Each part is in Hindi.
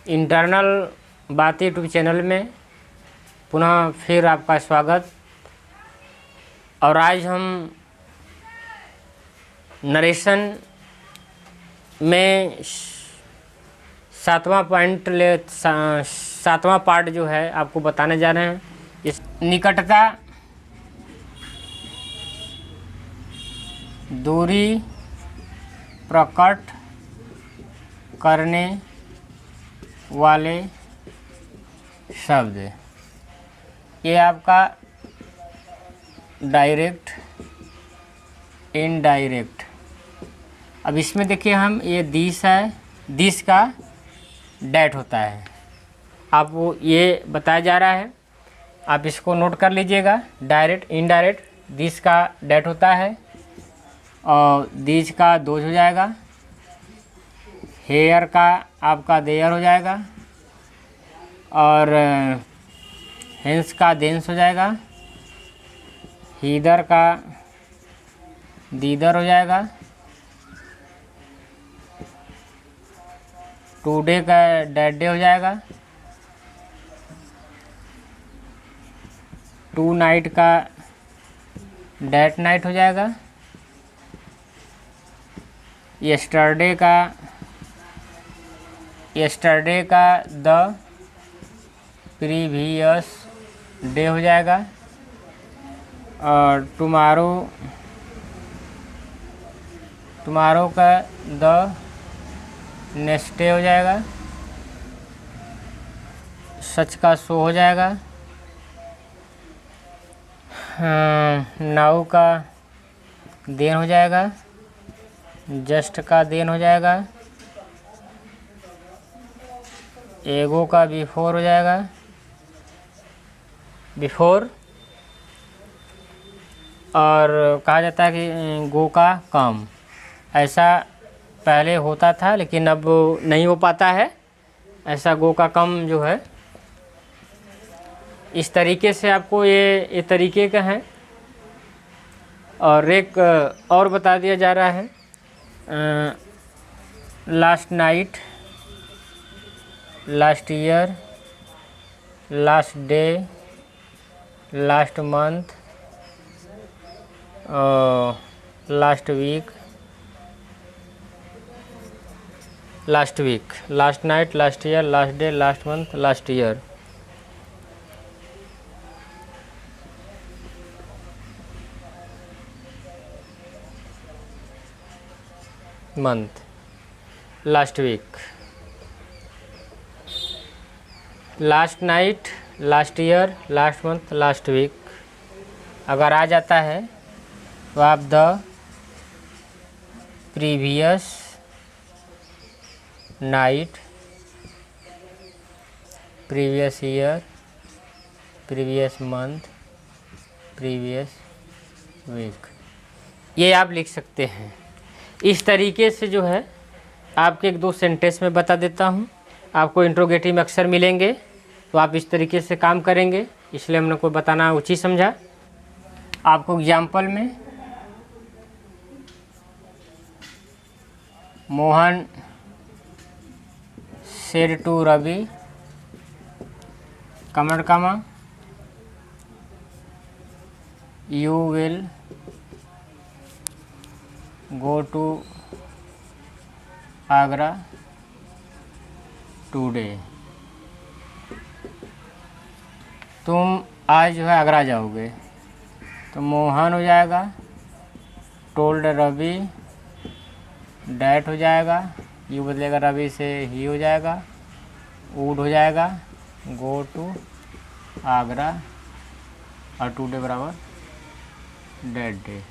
इंटरनल बातें यूट्यूब चैनल में पुनः फिर आपका स्वागत। और आज हम नरेशन में सातवां पार्ट जो है आपको बताने जा रहे हैं। इस निकटता, दूरी प्रकट करने वाले शब्द। ये आपका डायरेक्ट, इनडायरेक्ट। अब इसमें देखिए हम ये दिस है, दिस का डैट होता है, आपको ये बताया जा रहा है, आप इसको नोट कर लीजिएगा। डायरेक्ट, इनडायरेक्ट, दिस का डैट होता है और दिस का दोज हो जाएगा। हेयर का आपका देयर हो जाएगा और हेंस का देंस हो जाएगा। हीदर का दीदर हो जाएगा। टुडे का डैट डे हो जाएगा। टू नाइट का डैट नाइट हो जाएगा। यस्टरडे का द प्रीवियस डे हो जाएगा। और टुमारो का द नेक्स्ट डे हो जाएगा। सच का सो हो जाएगा। नाउ का देन हो जाएगा। जस्ट का देन हो जाएगा। एगो का बिफोर हो जाएगा। बिफोर, और कहा जाता है कि गो का कम। ऐसा पहले होता था लेकिन अब नहीं हो पाता है ऐसा। गो का कम जो है इस तरीके से आपको ये तरीके का है। और एक और बता दिया जा रहा है, last night, last year, last day, last month, last week, last night, last year, last day, last month, last year. Month, last week, last night, last year, last month, last week. अगर आ जाता है तो आप the previous night, previous year, previous month, previous week, ये आप लिख सकते हैं। इस तरीके से जो है आपके एक दो सेंटेंस में बता देता हूँ। आपको इंट्रोगेटिव में अक्सर मिलेंगे तो आप इस तरीके से काम करेंगे, इसलिए हमने को बताना उचित समझा। आपको एग्जाम्पल में Mohan said to Ravi, comma comma, you will go to Agra today. तुम आज जो है आगरा जाओगे, तो मोहन हो जाएगा, टोल्ड रवि, डैट हो जाएगा, यू बदलेगा रवि से ही हो जाएगा, वुड हो जाएगा, गो टू आगरा, और टुडे बराबर डैट डे।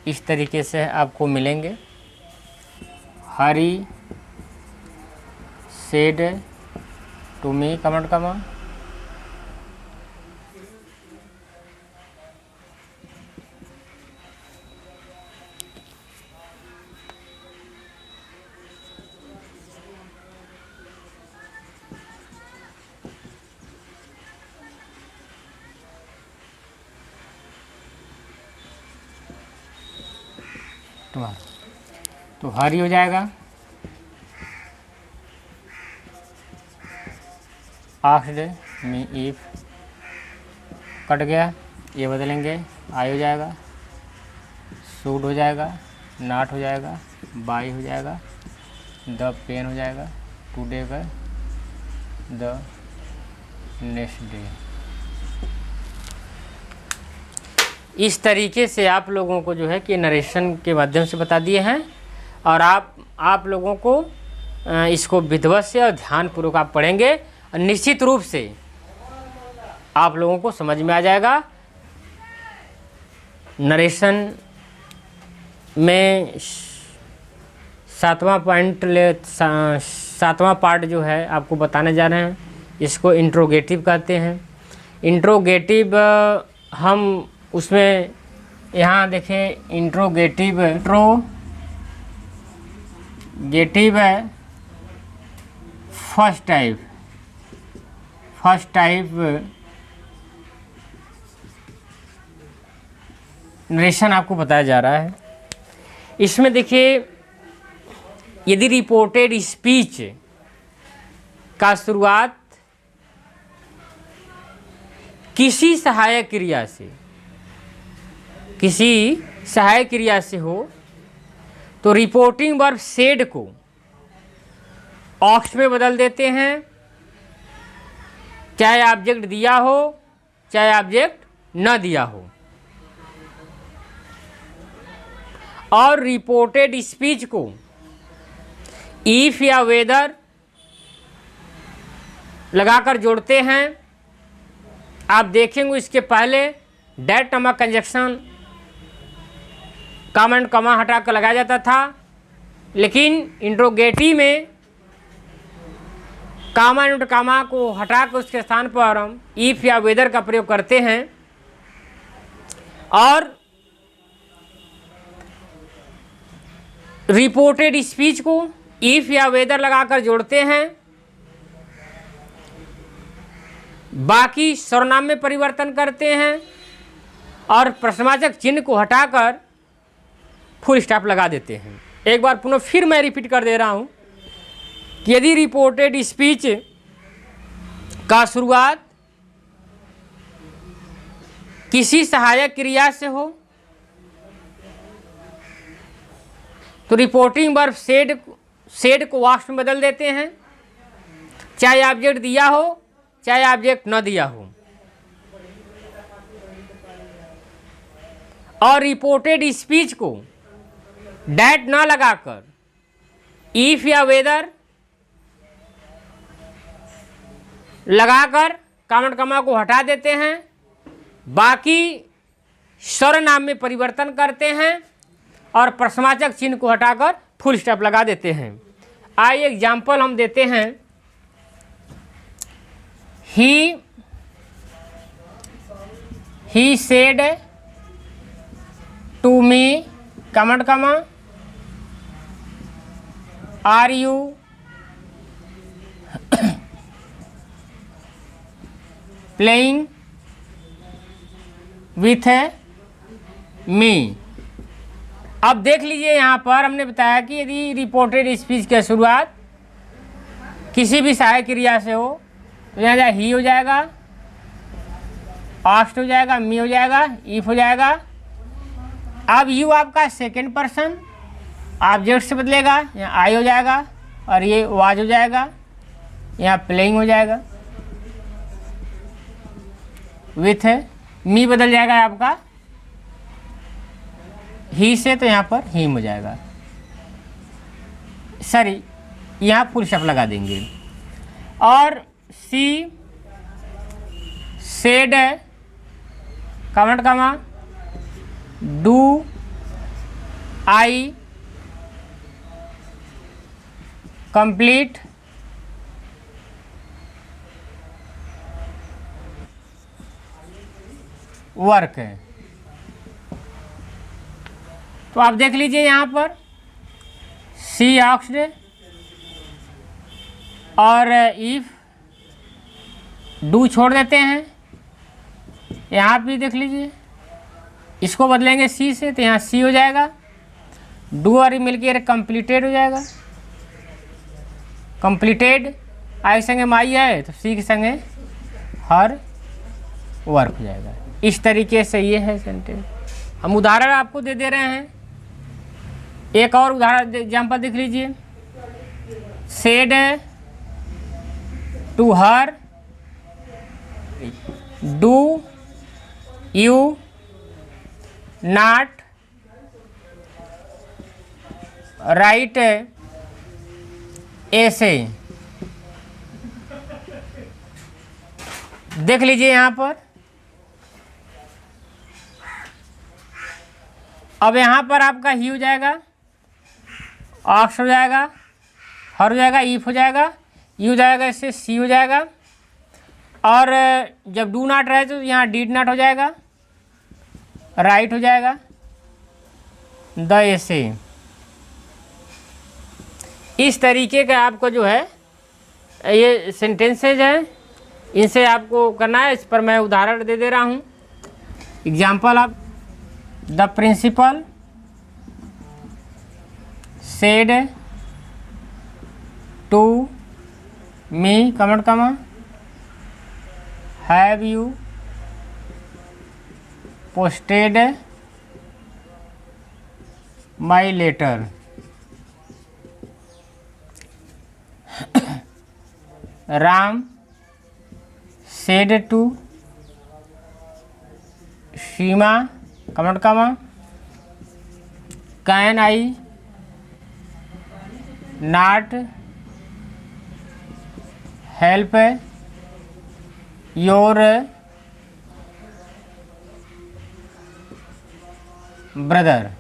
इस तरीके से आपको मिलेंगे। हरी सेड टू मी, कमेंट कमा, तो हरी हो जाएगा। आस्क्ड मी इफ, कट गया, ये बदलेंगे, आई हो जाएगा, शूड हो जाएगा, नॉट हो जाएगा, बाई हो जाएगा, द पेन हो जाएगा, टुडे का द नेक्स्ट डे। इस तरीके से आप लोगों को जो है कि नरेशन के माध्यम से बता दिए हैं, और आप लोगों को इसको विधिवत से और ध्यानपूर्वक आप पढ़ेंगे और निश्चित रूप से आप लोगों को समझ में आ जाएगा। नरेशन में 7वां पार्ट जो है आपको बताने जा रहे हैं, इसको इंट्रोगेटिव कहते हैं। इंट्रोगेटिव हम उसमें यहाँ देखें, इंट्रोगेटिव है फर्स्ट टाइप नरेशन आपको बताया जा रहा है। इसमें देखिए, यदि रिपोर्टेड स्पीच का शुरुआत किसी सहायक क्रिया से हो तो रिपोर्टिंग वर्ब सेड को ऑक्स में बदल देते हैं, चाहे ऑब्जेक्ट दिया हो चाहे ऑब्जेक्ट न दिया हो। और रिपोर्टेड स्पीच को इफ या वेदर लगाकर जोड़ते हैं। आप देखेंगे इसके पहले डेट नामक कंजक्शन कॉमा एंड कॉमा हटा कर लगाया जाता था, लेकिन इंट्रोगेटिव में कॉमा एंड कॉमा को हटा कर उसके स्थान पर हम इफ या वेदर का प्रयोग करते हैं। और रिपोर्टेड स्पीच को इफ या वेदर लगाकर जोड़ते हैं। बाकी सर्वनाम में परिवर्तन करते हैं और प्रश्नवाचक चिन्ह को हटाकर फुल स्टॉप लगा देते हैं। एक बार पुनः फिर मैं रिपीट कर दे रहा हूं कि यदि रिपोर्टेड स्पीच का शुरुआत किसी सहायक क्रिया से हो तो रिपोर्टिंग वर्ब सेड को वाक्य में बदल देते हैं, चाहे ऑब्जेक्ट दिया हो चाहे ऑब्जेक्ट न दिया हो। और रिपोर्टेड स्पीच को डैट ना लगाकर इफ या वेदर लगाकर कॉमा कॉमा को हटा देते हैं। बाकी सर्वनाम में परिवर्तन करते हैं और प्रश्नवाचक चिन्ह को हटाकर फुल स्टॉप लगा देते हैं। आइए एग्जाम्पल हम देते हैं। He said to me comma comma are you playing with me. अब देख लीजिए, यहाँ पर हमने बताया कि यदि रिपोर्टेड स्पीच की शुरुआत किसी भी सहायक क्रिया से हो तो यहाँ जाए ही हो जाएगा, आस्ट हो जाएगा, मी हो जाएगा, इफ हो जाएगा। अब यू आपका सेकंड पर्सन ऑब्जेक्ट से बदलेगा, यहाँ आई हो जाएगा और ये वाज हो जाएगा, यहाँ प्लेइंग हो जाएगा। विथ मी बदल जाएगा आपका ही से, तो यहाँ पर हिम हो जाएगा। सॉरी, यहाँ फुल स्टॉप लगा देंगे। और she said comma comma do I complete work है। तो आप देख लीजिए यहाँ पर सी आस्क्ड और इफ डू छोड़ देते हैं। यहाँ भी देख लीजिए, इसको बदलेंगे सी से तो यहाँ सी हो जाएगा, डू और मिलकर कंप्लीटेड हो जाएगा, कंप्लीटेड। आई संगे माई है तो सी के संगे हर वर्क हो जाएगा। इस तरीके से ये है सेंटेंस। हम उदाहरण आपको दे दे रहे हैं। एक और उदाहरण एग्जाम्पल देख लीजिए। Said to her do you not write ऐसे। देख लीजिए यहाँ पर। अब यहाँ पर आपका ही हो जाएगा, ऑक्स हो जाएगा, हर हो जाएगा, ईफ हो जाएगा, यू हो जाएगा, इससे सी हो जाएगा। और जब डू नॉट रहे तो यहाँ डीड नॉट हो जाएगा, राइट हो जाएगा, द ऐसे। इस तरीके का आपको जो है ये सेंटेंसेज हैं, इनसे आपको करना है। इस पर मैं उदाहरण दे रहा हूँ। Example of the principal said to me comment comma have you posted my letter. Ram said to Seema comment comma can I not help your brother.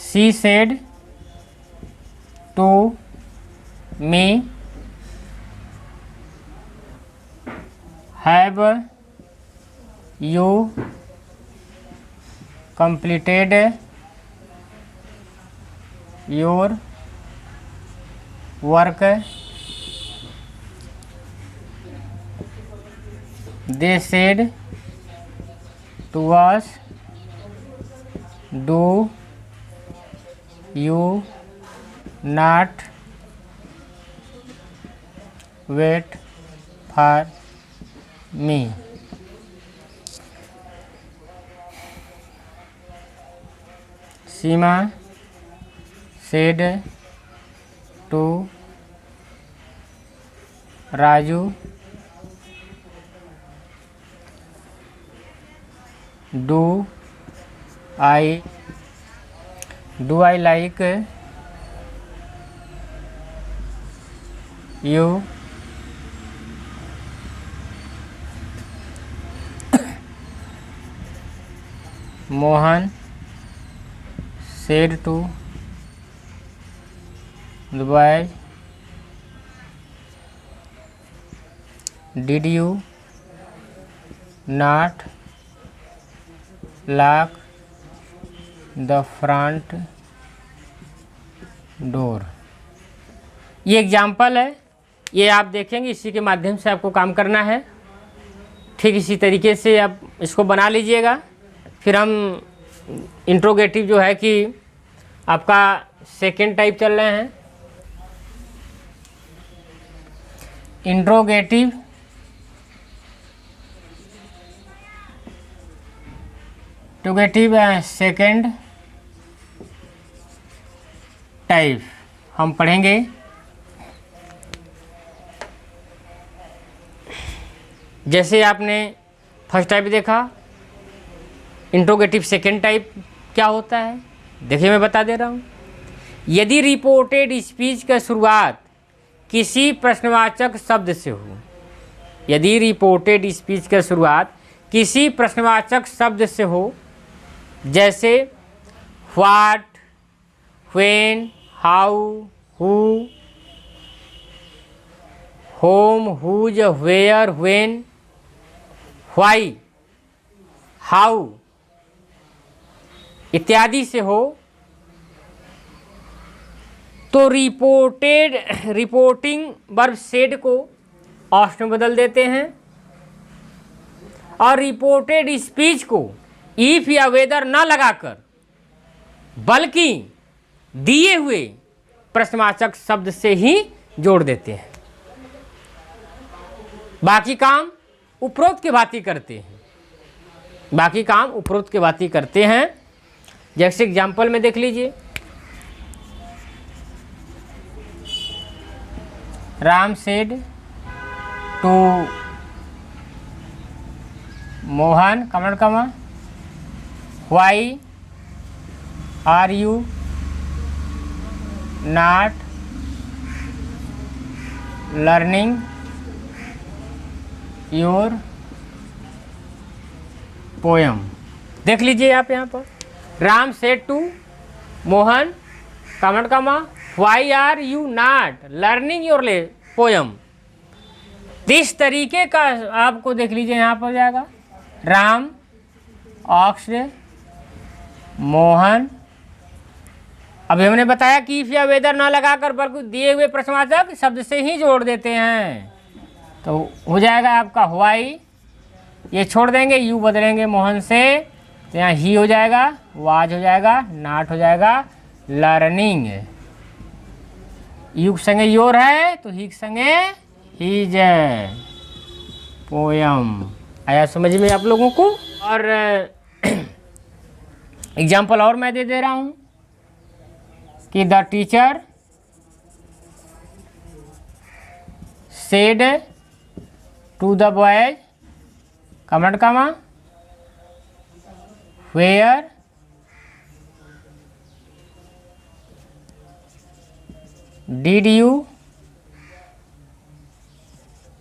She said to me have you completed your work। they said to us do you not wait for me। Seema said to Raju do I like you Mohan said to the boy did you not lock the front door। ये एग्जाम्पल है, ये आप देखेंगे, इसी के माध्यम से आपको काम करना है। ठीक इसी तरीके से आप इसको बना लीजिएगा। फिर हम इंट्रोगेटिव जो है कि आपका सेकेंड टाइप चल रहे हैं। इंट्रोगेटिव सेकेंड टाइप हम पढ़ेंगे। जैसे आपने फर्स्ट टाइप देखा, इंट्रोगेटिव सेकेंड टाइप क्या होता है, देखिए मैं बता दे रहा हूँ। यदि रिपोर्टेड स्पीच का शुरुआत किसी प्रश्नवाचक शब्द से हो, यदि रिपोर्टेड स्पीच का शुरुआत किसी प्रश्नवाचक शब्द से हो, जैसे what, when, how, who, whom, whose, where, when, why, how इत्यादि से हो, तो रिपोर्टिंग वर्ब सेड को ऑस्ट में बदल देते हैं और रिपोर्टेड स्पीच को इफ या वेदर न लगाकर बल्कि दिए हुए प्रश्नवाचक शब्द से ही जोड़ देते हैं। बाकी काम उपरोक्त के भांति करते हैं, बाकी काम उपरोक्त के भांति करते हैं। जैसे एग्जाम्पल में देख लीजिए, Ram said to Mohan comma comma why are you not learning your poem. देख लीजिए आप यहाँ पर, Ram said to Mohan comma comma why are you not learning your poem. इस तरीके का आपको देख लीजिए यहाँ पर जाएगा, राम आस्क्ड मोहन। अभी हमने बताया कि इफ या वेदर ना लगाकर बल्कि दिए हुए प्रश्नवाचक शब्द से ही जोड़ देते हैं, तो हो जाएगा आपका व्हाई, ये छोड़ देंगे, यू बदलेंगे मोहन से, तो यहाँ ही हो जाएगा, वाज हो जाएगा, नॉट हो जाएगा, लर्निंग। यू के संगे योर है तो ही के संगे हीज पोयम। आया समझ में आप लोगों को? और एग्जाम्पल और मैं दे रहा हूँ कि the teacher said to the boys comment comma where did you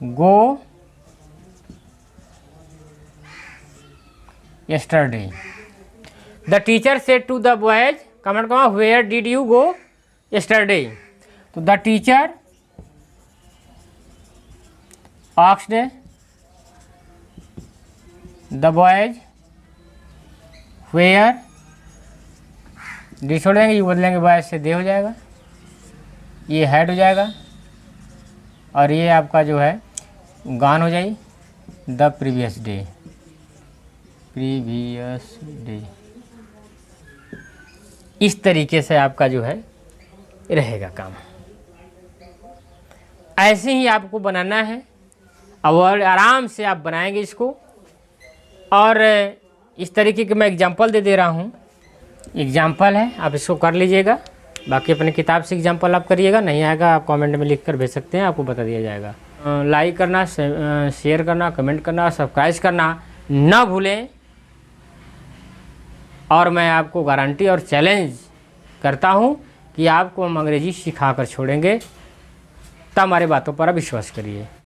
go yesterday। The teacher said to the boys comment comma where did you go yesterday। तो the teacher asked the boys where, D छोड़ देंगे, यू बदलेंगे, बॉयज से दे हो जाएगा, ये हेड हो जाएगा, और ये आपका जो है गान हो जाएगी, the previous day, previous day. इस तरीके से आपका जो है रहेगा काम। ऐसे ही आपको बनाना है और आराम से आप बनाएंगे इसको। और इस तरीके के मैं एग्जांपल दे रहा हूँ, एग्जांपल है, आप इसको कर लीजिएगा। बाकी अपने किताब से एग्जांपल आप करिएगा, नहीं आएगा आप कमेंट में लिख कर भेज सकते हैं, आपको बता दिया जाएगा। लाइक करना, शेयर करना, कमेंट करना, सब्सक्राइब करना ना भूलें। और मैं आपको गारंटी और चैलेंज करता हूं कि आपको हम अंग्रेजी सिखा कर छोड़ेंगे, तब हमारे बातों पर आप विश्वास करिए।